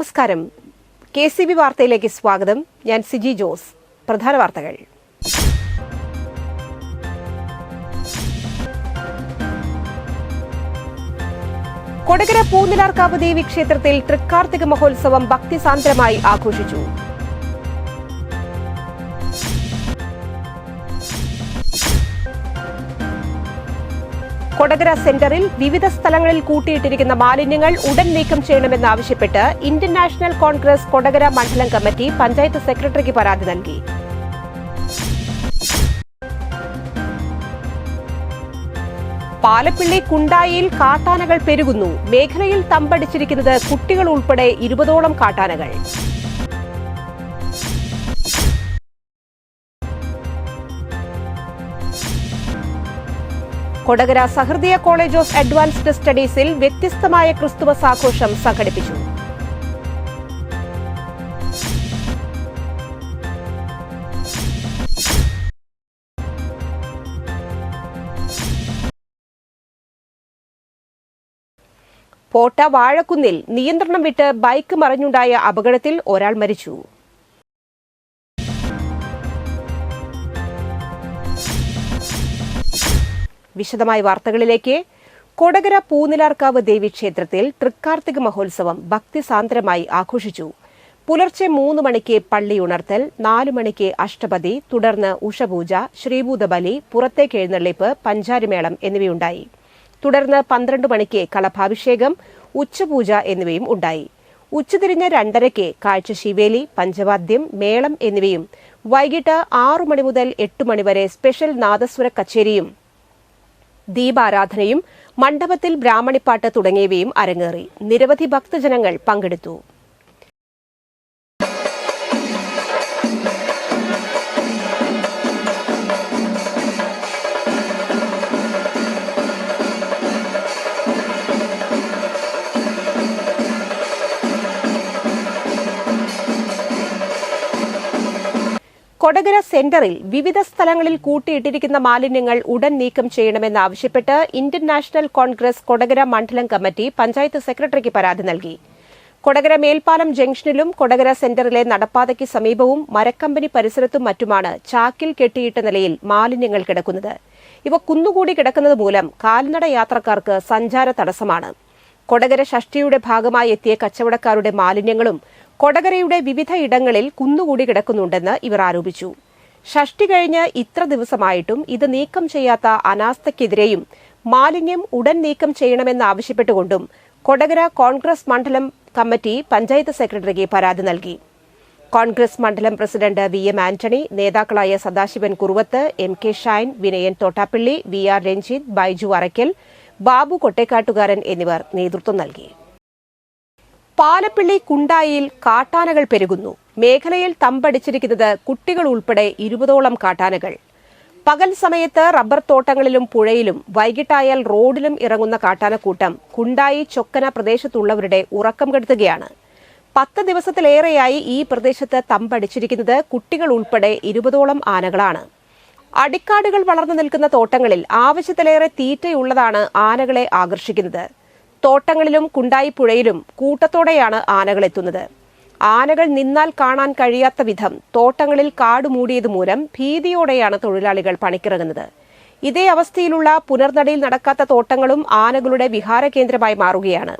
നമസ്കാരം. KCB വാർത്തയിലേക്ക് സ്വാഗതം. ഞാൻ സിജി ജോസ്. പ്രധാന വാർത്തകൾ. കൊടകര പൂനിലാർക്കാവ് ദേവി ക്ഷേത്രത്തിൽ തൃക്കാർത്തിക മഹോത്സവം ഭക്തിസാന്ദ്രമായി ആഘോഷിച്ചു. കൊടകര സെന്ററിൽ വിവിധ സ്ഥലങ്ങളിൽ കൂട്ടിയിട്ടിരിക്കുന്ന മാലിന്യങ്ങൾ ഉടൻ നീക്കം ചെയ്യണമെന്നാവശ്യപ്പെട്ട് ഇന്ത്യൻ നാഷണൽ കോൺഗ്രസ് കൊടകര മണ്ഡലം കമ്മിറ്റി പഞ്ചായത്ത് സെക്രട്ടറിക്ക് പരാതി നൽകി. പാലപ്പിള്ളി കുണ്ടായിയിൽ കാട്ടാനകൾ പെരുകുന്നു. മേഖലയിൽ തമ്പടിച്ചിരിക്കുന്നത് കുട്ടികൾ ഉൾപ്പെടെ 20ഓളം കാട്ടാനകൾ. Kodakara Sahrudaya college of advanced സ്റ്റഡീസിൽ വ്യത്യസ്തമായ ക്രിസ്തുമസ് ആഘോഷം സംഘടിപ്പിച്ചു. പോട്ട വാഴക്കുന്നിൽ നിയന്ത്രണം വിട്ട് ബൈക്ക് മറിഞ്ഞുണ്ടായ അപകടത്തിൽ ഒരാൾ മരിച്ചു. വിശദമായ വാർത്തകളിലേക്ക്. കൊടകര പൂനിലാർക്കാവ് ദേവി ക്ഷേത്രത്തിൽ തൃക്കാർത്തിക മഹോത്സവം ഭക്തിസാന്ദ്രമായി ആഘോഷിച്ചു. പുലർച്ചെ 3 മണിക്ക് പള്ളി ഉണർത്തൽ, 4 മണിക്ക് അഷ്ടപതി, തുടർന്ന് ഉഷപൂജ, ശ്രീഭൂതബലി, പുറത്തേക്ക് എഴുന്നള്ളിപ്പ്, പഞ്ചാരിമേളം എന്നിവയുണ്ടായി. തുടർന്ന് 12 മണിക്ക് കളഭാഭിഷേകം, ഉച്ചപൂജ എന്നിവയും ഉണ്ടായി. ഉച്ചതിരിഞ്ഞ് 2:30-ക്ക് കാഴ്ചശീവേലി, പഞ്ചവാദ്യം, മേളം എന്നിവയും വൈകിട്ട് 6 മണി മുതൽ 8 മണി വരെ സ്പെഷ്യൽ നാദസ്വര കച്ചേരിയും ദീപാരാധനയും മണ്ഡപത്തിൽ ബ്രാഹ്മണിപ്പാട്ട് തുടങ്ങിയവയും അരങ്ങേറി. നിരവധി ഭക്തജനങ്ങൾ പങ്കെടുത്തു. കൊടകര സെന്ററിൽ വിവിധ സ്ഥലങ്ങളിൽ കൂട്ടിയിട്ടിരിക്കുന്ന മാലിന്യങ്ങൾ ഉടൻ നീക്കം ചെയ്യണമെന്നാവശ്യപ്പെട്ട് ഇന്ത്യൻ നാഷണൽ കോൺഗ്രസ് കൊടകര മണ്ഡലം കമ്മിറ്റി പഞ്ചായത്ത് സെക്രട്ടറിക്ക് പരാതി നൽകി. കൊടകര മേൽപ്പാലം ജംഗ്ഷനിലും കൊടകര സെന്ററിലെ നടപ്പാതയ്ക്ക് സമീപവും മരക്കമ്പനി പരിസരത്തും മറ്റുമാണ് ചാക്കിൽ കെട്ടിയിട്ട നിലയിൽ മാലിന്യങ്ങൾ കിടക്കുന്നത്. ഇവ കുന്നുകൂടി കിടക്കുന്നത് മൂലം കാൽനട യാത്രക്കാർക്ക് സഞ്ചാര തടസ്സമാണ്. കൊടകര ഷഷ്ഠിയുടെ ഭാഗമായി എത്തിയ കച്ചവടക്കാരുടെ മാലിന്യങ്ങളും കൊടകരയുടെ വിവിധ ഇടങ്ങളിൽ കുന്നുകൂടി കിടക്കുന്നുണ്ടെന്ന് ഇവർ ആരോപിച്ചു. ഷഷ്ഠി കഴിഞ്ഞ് ഇത്ര ദിവസമായിട്ടും ഇത് നീക്കം ചെയ്യാത്ത അനാസ്ഥയ്ക്കെതിരെയും മാലിന്യം ഉടൻ നീക്കം ചെയ്യണമെന്നാവശ്യപ്പെട്ടുകൊണ്ടും കൊടകര കോൺഗ്രസ് മണ്ഡലം കമ്മിറ്റി പഞ്ചായത്ത് സെക്രട്ടറിക്ക് പരാതി നൽകി. കോൺഗ്രസ് മണ്ഡലം പ്രസിഡന്റ് VM ആന്റണി, നേതാക്കളായ സദാശിവൻ കുറുവത്ത്, MK ഷൈൻ, വിനയൻ തോട്ടാപ്പള്ളി, VR രഞ്ജിത്ത്, ബൈജു അറയ്ക്കൽ, ബാബു കൊട്ടേക്കാട്ടുകാരൻ എന്നിവർ നേതൃത്വം നൽകി. പാലപ്പിള്ളി കുണ്ടായിയിൽ കാട്ടാനകൾ പെരുകുന്നു. മേഖലയിൽ തമ്പടിച്ചിരിക്കുന്നത് കുട്ടികൾ ഉൾപ്പെടെ 20ഓളം കാട്ടാനകൾ. പകൽ സമയത്ത് റബ്ബർ തോട്ടങ്ങളിലും പുഴയിലും വൈകിട്ടായാൽ റോഡിലും ഇറങ്ങുന്ന കാട്ടാനക്കൂട്ടം കുണ്ടായി ചൊക്കന പ്രദേശത്തുള്ളവരുടെ ഉറക്കം കെടുത്തുകയാണ്. 10 ദിവസത്തിലേറെയായി ഈ പ്രദേശത്ത് തമ്പടിച്ചിരിക്കുന്നത് കുട്ടികൾ ഉൾപ്പെടെ 20ഓളം ആനകളാണ്. അടിക്കാടുകൾ വളർന്നു നിൽക്കുന്ന തോട്ടങ്ങളിൽ ആവശ്യത്തിലേറെ തീറ്റയുള്ളതാണ് ആനകളെ ആകർഷിക്കുന്നത്. തോട്ടങ്ങളിലും കുണ്ടായി പുഴയിലും കൂട്ടത്തോടെയാണ് ആനകൾ എത്തുന്നത്. ആനകൾ നിന്നാൽ കാണാൻ കഴിയാത്ത വിധം തോട്ടങ്ങളിൽ കാട് മൂടിയത് മൂലം ഭീതിയോടെയാണ് തൊഴിലാളികൾ പണിക്കിറങ്ങുന്നത്. ഇതേ അവസ്ഥയിലുള്ള പുനർനടയിൽ നടക്കാത്ത തോട്ടങ്ങളും ആനകളുടെ വിഹാര കേന്ദ്രമായി മാറുകയാണ്.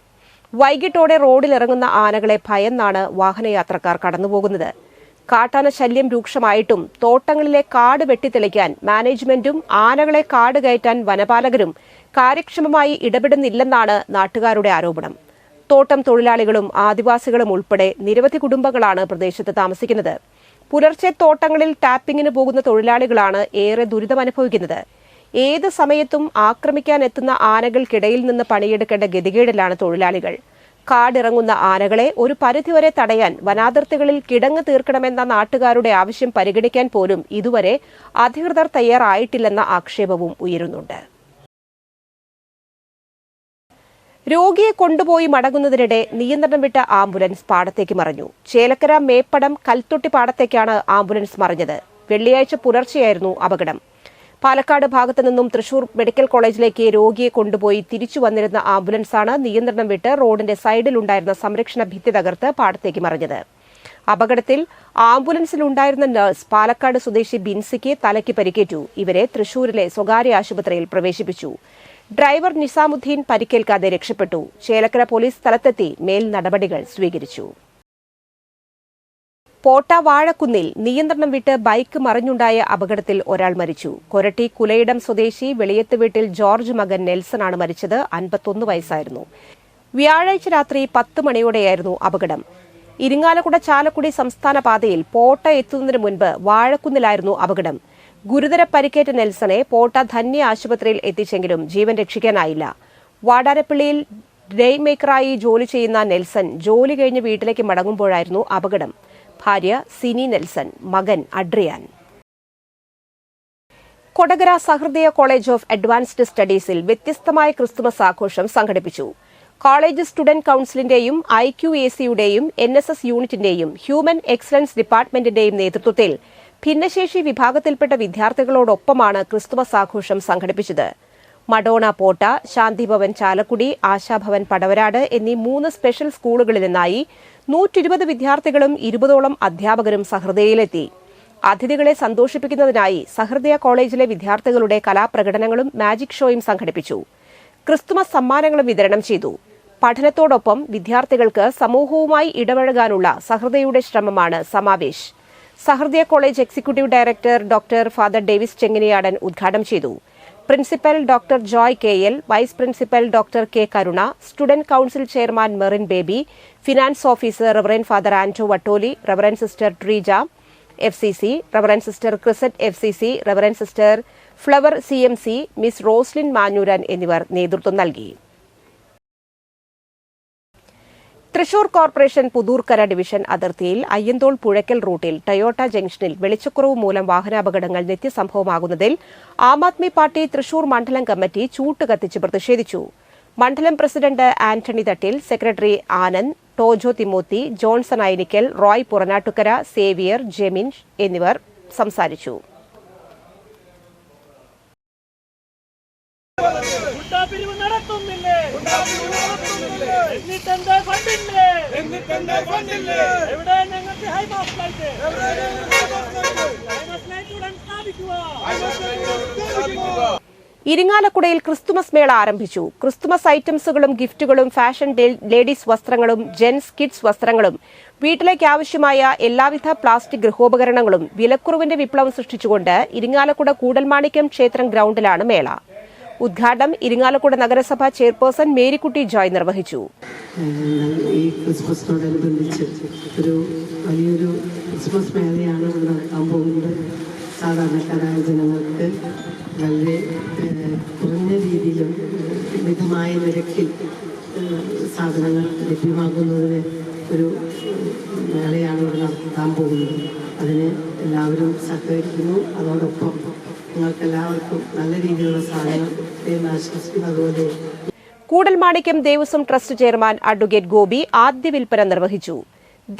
വൈകിട്ടോടെ റോഡിലിറങ്ങുന്ന ആനകളെ ഭയന്നാണ് വാഹനയാത്രക്കാർ കടന്നുപോകുന്നത്. കാട്ടാന ശല്യം രൂക്ഷമായിട്ടും തോട്ടങ്ങളിലെ കാട് വെട്ടിത്തെളിക്കാൻ മാനേജ്മെന്റും ആനകളെ കാട് കയറ്റാൻ വനപാലകരും കാര്യക്ഷമമായി ഇടപെടുന്നില്ലെന്നാണ് നാട്ടുകാരുടെ ആരോപണം. തോട്ടം തൊഴിലാളികളും ആദിവാസികളും ഉൾപ്പെടെ നിരവധി കുടുംബങ്ങളാണ് പ്രദേശത്ത് താമസിക്കുന്നത്. പുലർച്ചെ തോട്ടങ്ങളിൽ ടാപ്പിംഗിന് പോകുന്ന തൊഴിലാളികളാണ് ഏറെ ദുരിതമനുഭവിക്കുന്നത്. ഏത് സമയത്തും ആക്രമിക്കാനെത്തുന്ന ആനകൾക്കിടയിൽ നിന്ന് പണിയെടുക്കേണ്ട ഗതികേടിലാണ് തൊഴിലാളികൾ. കാടിറങ്ങുന്ന ആനകളെ ഒരു പരിധിവരെ തടയാൻ വനാതിർത്തികളിൽ കിടങ്ങ് തീർക്കണമെന്ന നാട്ടുകാരുടെ ആവശ്യം പരിഗണിക്കാൻ പോലും ഇതുവരെ അധികൃതർ തയ്യാറായിട്ടില്ലെന്ന ആക്ഷേപവും ഉയരുന്നുണ്ട്. രോഗിയെ കൊണ്ടുപോയി മടങ്ങുന്നതിനിടെ നിയന്ത്രണം വിട്ട ആംബുലൻസ് പാടത്തേക്ക് മറിഞ്ഞു. ചേലക്കര മേപ്പടം കൽത്തൊട്ടി പാടത്തേക്കാണ് ആംബുലൻസ് മറിഞ്ഞത്. വെള്ളിയാഴ്ച പുലർച്ചെയായിരുന്നു അപകടം. പാലക്കാട് ഭാഗത്തു നിന്നും തൃശൂർ മെഡിക്കൽ കോളേജിലേക്ക് രോഗിയെ കൊണ്ടുപോയി തിരിച്ചു വന്നിരുന്ന ആംബുലൻസാണ് നിയന്ത്രണം വിട്ട് റോഡിന്റെ സൈഡിലുണ്ടായിരുന്ന സംരക്ഷണ ഭിത്തി തകർത്ത് പാടത്തേക്ക് മറിഞ്ഞത്. അപകടത്തിൽ ആംബുലൻസിലുണ്ടായിരുന്ന നഴ്സ് പാലക്കാട് സ്വദേശി ബിൻസിക്ക് തലയ്ക്ക് പരിക്കേറ്റു. ഇവരെ തൃശൂരിലെ സ്വകാര്യ ആശുപത്രിയിൽ പ്രവേശിപ്പിച്ചു. ഡ്രൈവർ നിസാമുദ്ദീൻ പരിക്കേൽക്കാതെ രക്ഷപ്പെട്ടു. ചേലക്കര പോലീസ് സ്ഥലത്തെത്തി മേൽ നടപടികൾ സ്വീകരിച്ചു. പോട്ട വാഴക്കുന്നിൽ നിയന്ത്രണം വിട്ട് ബൈക്ക് മറിഞ്ഞുണ്ടായ അപകടത്തിൽ ഒരാൾ മരിച്ചു. കൊരട്ടി കുലയിടം സ്വദേശി വെളിയത്ത് വീട്ടിൽ ജോർജ് മകൻ നെൽസനാണ് മരിച്ചത്. 51 വയസ്സായിരുന്നു. വ്യാഴാഴ്ച രാത്രി 10 മണിയോടെയായിരുന്നു അപകടം. ഇരിങ്ങാലക്കുട ചാലക്കുടി സംസ്ഥാന പാതയിൽ പോട്ട എത്തുന്നതിന് മുൻപ് വാഴക്കുന്നിലായിരുന്നു അപകടം. ഗുരുതര പരിക്കേറ്റ നെൽസനെ പോട്ട ധന്യ ആശുപത്രിയിൽ എത്തിച്ചെങ്കിലും ജീവൻ രക്ഷിക്കാനായില്ല. വാടാരപ്പള്ളിയിൽ ഡെയ് മേക്കറായി ജോലി ചെയ്യുന്ന നെൽസൺ ജോലി കഴിഞ്ഞ് വീട്ടിലേക്ക് മടങ്ങുമ്പോഴായിരുന്നു അപകടം. ഭാര്യ സിനി നെൽസൺ, മകൻ Adrian. Kodakara Sahrudaya college of advanced സ്റ്റഡീസിൽ വ്യത്യസ്തമായ ക്രിസ്തുമസ് ആഘോഷം സംഘടിപ്പിച്ചു. കോളേജ് സ്റ്റുഡന്റ് കൌൺസിലിന്റെയും IQACയുടെയും NSS യൂണിറ്റിന്റെയും ഹ്യൂമൻ എക്സലൻസ് ഡിപ്പാർട്ട്മെന്റിന്റെയും നേതൃത്വത്തിൽ ഭിന്നശേഷി വിഭാഗത്തിൽപ്പെട്ട വിദ്യാർത്ഥികളോടൊപ്പമാണ് ക്രിസ്തുമസ് ആഘോഷം സംഘടിപ്പിച്ചത്. മഡോണ പോട്ട, ശാന്തിഭവൻ ചാലക്കുടി, ആശാഭവൻ പടവരാട് എന്നീ 3 സ്പെഷ്യൽ സ്കൂളുകളിൽ നിന്നായി 120 വിദ്യാർത്ഥികളും 20ഓളം അധ്യാപകരും സഹൃദയയിലെത്തി. അതിഥികളെ സന്തോഷിപ്പിക്കുന്നതിനായി സഹൃദയ കോളേജിലെ വിദ്യാർത്ഥികളുടെ കലാപ്രകടനങ്ങളും മാജിക് ഷോയും സംഘടിപ്പിച്ചു. ക്രിസ്തുമസ് സമ്മാനങ്ങളും വിതരണം ചെയ്തു. പഠനത്തോടൊപ്പം വിദ്യാർത്ഥികൾക്ക് സമൂഹവുമായി ഇടപഴകാനുള്ള സഹൃദയയുടെ ശ്രമമാണ് Samavesh. Sahrudaya college executive director doctor father Davis Chenginiyadan ഉദ്ഘാടനം ചെയ്തു. Principal doctor Joy KL, vice principal doctor K Karuna, student council chairman Merin Baby, finance officer reverend father Anto Vattoli, reverend sister Treeja FCC, reverend sister ക്രിസറ്റ് FCC, reverend sister Flower CMC, miss Roslin Manjooran എന്നിവർ നേതൃത്വം നൽകി. Thrissur corporation Puthoorkkara division അതിർത്തിയിൽ അയ്യന്തോൾ പുഴയ്ക്കൽ റൂട്ടിൽ Toyota ജംഗ്ഷനിൽ വെളിച്ചക്കുറവ് മൂലം വാഹനാപകടങ്ങൾ നിത്യസംഭവമാകുന്നതിൽ ആം ആദ്മി പാർട്ടി തൃശൂർ മണ്ഡലം കമ്മിറ്റി ചൂട്ട് കത്തിച്ച് പ്രതിഷേധിച്ചു. മണ്ഡലം president Antony Thattil, secretary Anand, Tojo Timothy, Johnson Ainikkal, Roy Puranattukara, Xavier, Jemin എന്നിവർ സംസാരിച്ചു. ഇരിങ്ങാലക്കുടയിൽ ക്രിസ്തുമസ് മേള ആരംഭിച്ചു. ക്രിസ്തുമസ് ഐറ്റംസുകളും ഗിഫ്റ്റുകളും ഫാഷൻ ലേഡീസ് വസ്ത്രങ്ങളും ജെൻസ് കിഡ്സ് വസ്ത്രങ്ങളും വീട്ടിലേക്ക് ആവശ്യമായ എല്ലാവിധ പ്ലാസ്റ്റിക് ഗൃഹോപകരണങ്ങളും വിലക്കുറവിന്റെ വിപ്ലവം സൃഷ്ടിച്ചുകൊണ്ട് ഇരിങ്ങാലക്കുട കൂടൽമാണിക്യം ക്ഷേത്രം ഗ്രൌണ്ടിലാണ് മേള. ഉദ്ഘാടനം ഇരിങ്ങാലക്കുട നഗരസഭ ചെയർപേഴ്സൺ മേരിക്കുട്ടി ജോയ് നിർവഹിച്ചു. ഈ ക്രിസ്മസിനോടനുബന്ധിച്ച് ഒരു വലിയൊരു ക്രിസ്മസ് മേളയാണ് ഇവിടെ നടക്കാൻ പോകുന്നത്. സാധാരണക്കാരായ ജനങ്ങൾക്ക് വളരെ കുറഞ്ഞ രീതിയിലും മിതമായ നിരക്കിൽ സാധനങ്ങൾ ലഭ്യമാകുന്നതിന് ഒരു മേളയാണ് ഇവിടെ നടത്താൻ പോകുന്നത്. അതിന് എല്ലാവരും സഹകരിക്കുന്നു. അതോടൊപ്പം നിങ്ങൾക്ക് എല്ലാവർക്കും നല്ല രീതിയിലുള്ള സാധനങ്ങൾ ആശംസിക്കുന്നതുപോലെ Koodalmanikyam Devaswom trust chairman advocate Gopi ആദ്യ വിൽപ്പന നിർവഹിച്ചു.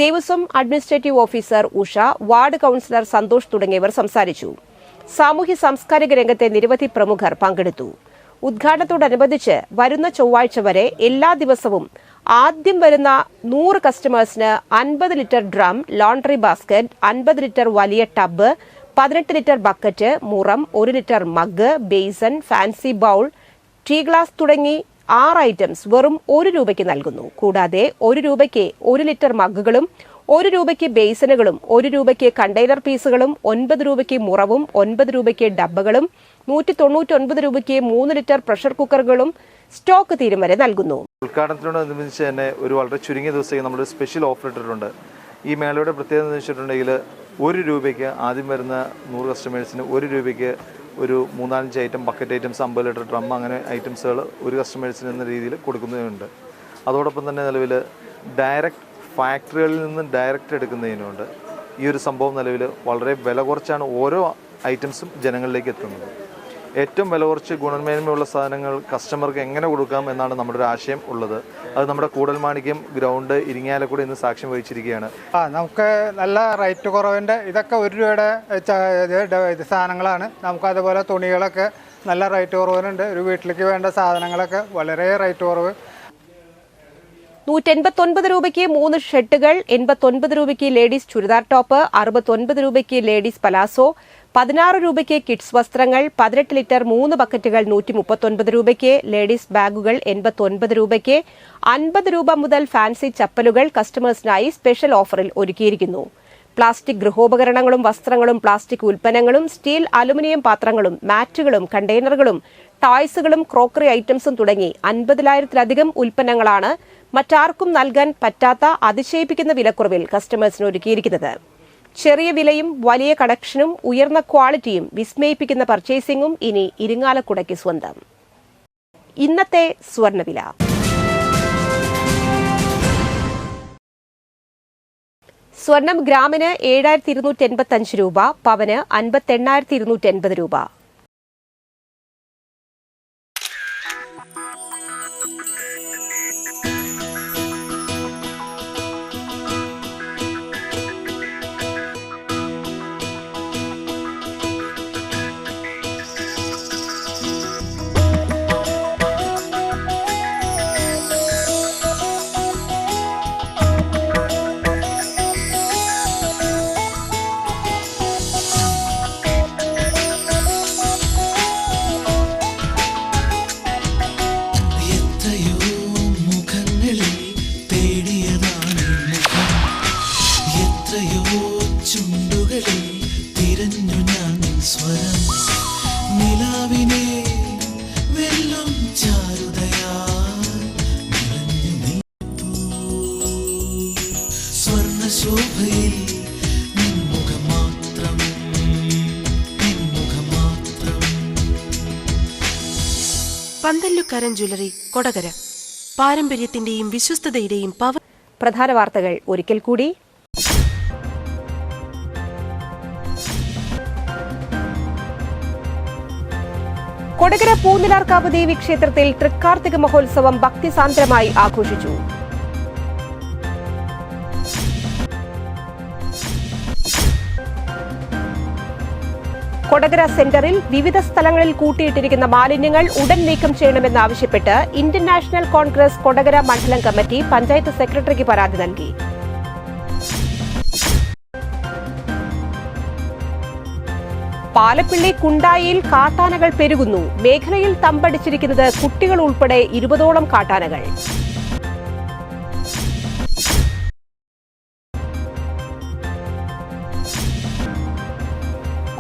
Devaswom administrative officer Usha, ward councillor Santhosh തുടങ്ങിയവർ സംസാരിച്ചു. സാമൂഹ്യ സാംസ്കാരിക രംഗത്തെ നിരവധി പ്രമുഖർ പങ്കെടുത്തു. ഉദ്ഘാടനത്തോടനുബന്ധിച്ച് വരുന്ന ചൊവ്വാഴ്ച വരെ എല്ലാ ദിവസവും ആദ്യം വരുന്ന 100 കസ്റ്റമേഴ്സിന് 50 litre drum, laundry basket, 50 litre വലിയ ടബ്, 18 ലിറ്റർ ബക്കറ്റ്, മുറം, 1 litre mug, basin, fancy bowl, tea glass തുടങ്ങി 6 ഐറ്റംസ് വെറും 1 രൂപയ്ക്ക് നൽകുന്നു. കൂടാതെ 1 രൂപയ്ക്ക് 1 ലിറ്റർ മഗ്ഗുകളും, 1 രൂപയ്ക്ക് ബേസനുകളും, 1 രൂപയ്ക്ക് കണ്ടെയ്നർ പീസുകളും, 9 രൂപയ്ക്ക് മുറവും, 9 രൂപയ്ക്ക് ഡബ്ബകളും, 199 രൂപയ്ക്ക് 3 ലിറ്റർ പ്രഷർ കുക്കറുകളും സ്റ്റോക്ക് തീരും വരെ നൽകുന്നു. ഉദ്ഘാടനത്തിനോടനുബന്ധിച്ച് തന്നെ ഒരു വളരെ ചുരുങ്ങിയ ദിവസത്തേക്ക് നമ്മൾ സ്പെഷ്യൽ ഓഫർ ഇട്ടിട്ടുണ്ട്. ഈ മേളയുടെ പ്രത്യേകത എന്ന് വെച്ചിട്ടുണ്ടെങ്കിൽ 1 രൂപയ്ക്ക് ആദ്യം വരുന്ന 100 കസ്റ്റമേഴ്സിന് 1 രൂപയ്ക്ക് ഒരു 3-5 item bucket items, 50 litre drum, അങ്ങനെ ഐറ്റംസുകൾ ഒരു കസ്റ്റമേഴ്സിന് എന്ന രീതിയിൽ കൊടുക്കുന്നതുണ്ട്. അതോടൊപ്പം തന്നെ നിലവിൽ ഡയറക്റ്റ് ഫാക്ടറികളിൽ നിന്ന് ഡയറക്റ്റ് എടുക്കുന്നതിനുണ്ട്. ഈ ഒരു സംഭവം നിലവിൽ വളരെ വില കുറച്ചാണ് ഓരോ ഐറ്റംസും ജനങ്ങളിലേക്ക് എത്തുന്നത്. ഏറ്റവും വില കുറച്ച് ഗുണമേന്മയുള്ള സാധനങ്ങൾ കസ്റ്റമർക്ക് എങ്ങനെ കൊടുക്കാം എന്നാണ് നമ്മുടെ ഒരു ആശയം ഉള്ളത്. അത് നമ്മുടെ കൂടൽമാണിക്യം ഗ്രൗണ്ട് ഇരിങ്ങാലക്കുട ഇന്ന് സാക്ഷ്യം വഹിച്ചിരിക്കുകയാണ്. നമുക്ക് നല്ല റേറ്റ് കുറവിൻ്റെ ഇതൊക്കെ 1 രൂപയുടെ സാധനങ്ങളാണ്. നമുക്ക് അതുപോലെ തുണികളൊക്കെ നല്ല റേറ്റ് കുറവിനുണ്ട്. ഒരു വീട്ടിലേക്ക് വേണ്ട സാധനങ്ങളൊക്കെ വളരെ റേറ്റ് കുറവ്. 189 രൂപയ്ക്ക് 3 ഷർട്ടുകൾ, 89 രൂപയ്ക്ക് ലേഡീസ് ചുരിദാർ ടോപ്പ്, 69 രൂപയ്ക്ക് ലേഡീസ് പലാസോ, 16 രൂപയ്ക്ക് കിഡ്സ് വസ്ത്രങ്ങൾ, 18 ലിറ്റർ 3 ബക്കറ്റുകൾ 139 രൂപയ്ക്ക്, ലേഡീസ് ബാഗുകൾ 89 രൂപയ്ക്ക്, 50 രൂപ മുതൽ ഫാൻസി ചപ്പലുകൾ കസ്റ്റമേഴ്സിനായി സ്പെഷ്യൽ ഓഫറിൽ ഒരുക്കിയിരിക്കുന്നു. പ്ലാസ്റ്റിക് ഗൃഹോപകരണങ്ങളും വസ്ത്രങ്ങളും പ്ലാസ്റ്റിക് ഉൽപ്പന്നങ്ങളും സ്റ്റീൽ അലുമിനിയം പാത്രങ്ങളും മാറ്റുകളും കണ്ടെയ്നറുകളും ടോയ്സുകളും ക്രോക്കറി ഐറ്റംസും തുടങ്ങി 50,000-ലധികം ഉൽപ്പന്നങ്ങളാണ് മറ്റാർക്കും നൽകാൻ പറ്റാത്ത അതിശയിപ്പിക്കുന്ന വിലക്കുറവിൽ കസ്റ്റമേഴ്സിന് ഒരുക്കിയിരിക്കുന്നത്. ചെറിയ വിലയും വലിയ കളക്ഷനും ഉയർന്ന ക്വാളിറ്റിയും വിസ്മയിപ്പിക്കുന്ന പർച്ചേസിംഗും ഇനി ഇരിങ്ങാലക്കുടയ്ക്ക് സ്വന്തം. ഇന്നത്തെ സ്വർണ്ണവില. സ്വർണം ഗ്രാമിന് 7,285 രൂപ, പവന് 58,280 രൂപ. പന്തല്ലുക്കാരൻ ജ്വല്ലറി, കൊടകര. പാരമ്പര്യത്തിന്റെയും വിശ്വസ്തതയുടെയും പവർ. പ്രധാന വാർത്തകൾ ഒരിക്കൽ കൂടി. കൊടകര പൂനിലാർക്കാവ് ദേവി ക്ഷേത്രത്തിൽ തൃക്കാർത്തിക മഹോത്സവം ഭക്തിസാന്ദ്രമായി ആഘോഷിച്ചു. കൊടകര സെന്ററിൽ വിവിധ സ്ഥലങ്ങളിൽ കൂട്ടിയിട്ടിരിക്കുന്ന മാലിന്യങ്ങൾ ഉടൻ നീക്കം ചെയ്യണമെന്നാവശ്യപ്പെട്ട് ഇന്ത്യൻ നാഷണൽ കോൺഗ്രസ് കൊടകര മണ്ഡലം കമ്മിറ്റി പഞ്ചായത്ത് സെക്രട്ടറിക്ക് പരാതി നൽകി. പാലപ്പിള്ളി കുണ്ടായിയിൽ കാട്ടാനകൾ പെരുകുന്നു. മേഖലയിൽ തമ്പടിച്ചിരിക്കുന്നത് കുട്ടികൾ ഉൾപ്പെടെ 20ഓളം കാട്ടാനകൾ.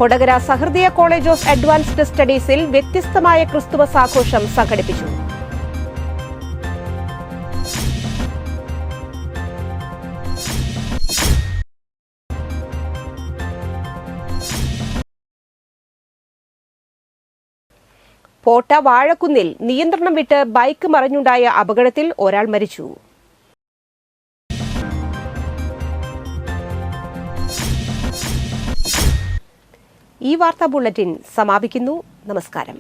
Kodakara Sahrudaya college of advanced സ്റ്റഡീസിൽ വ്യത്യസ്തമായ ക്രിസ്തുമസ് ആഘോഷം സംഘടിപ്പിച്ചു. പോട്ട വാഴക്കുന്നിൽ നിയന്ത്രണം വിട്ട് ബൈക്ക് മറിഞ്ഞുണ്ടായ അപകടത്തിൽ ഒരാൾ മരിച്ചു. ഈ വാർത്താ ബുള്ളറ്റിൻ സമാപിക്കുന്നു. നമസ്കാരം.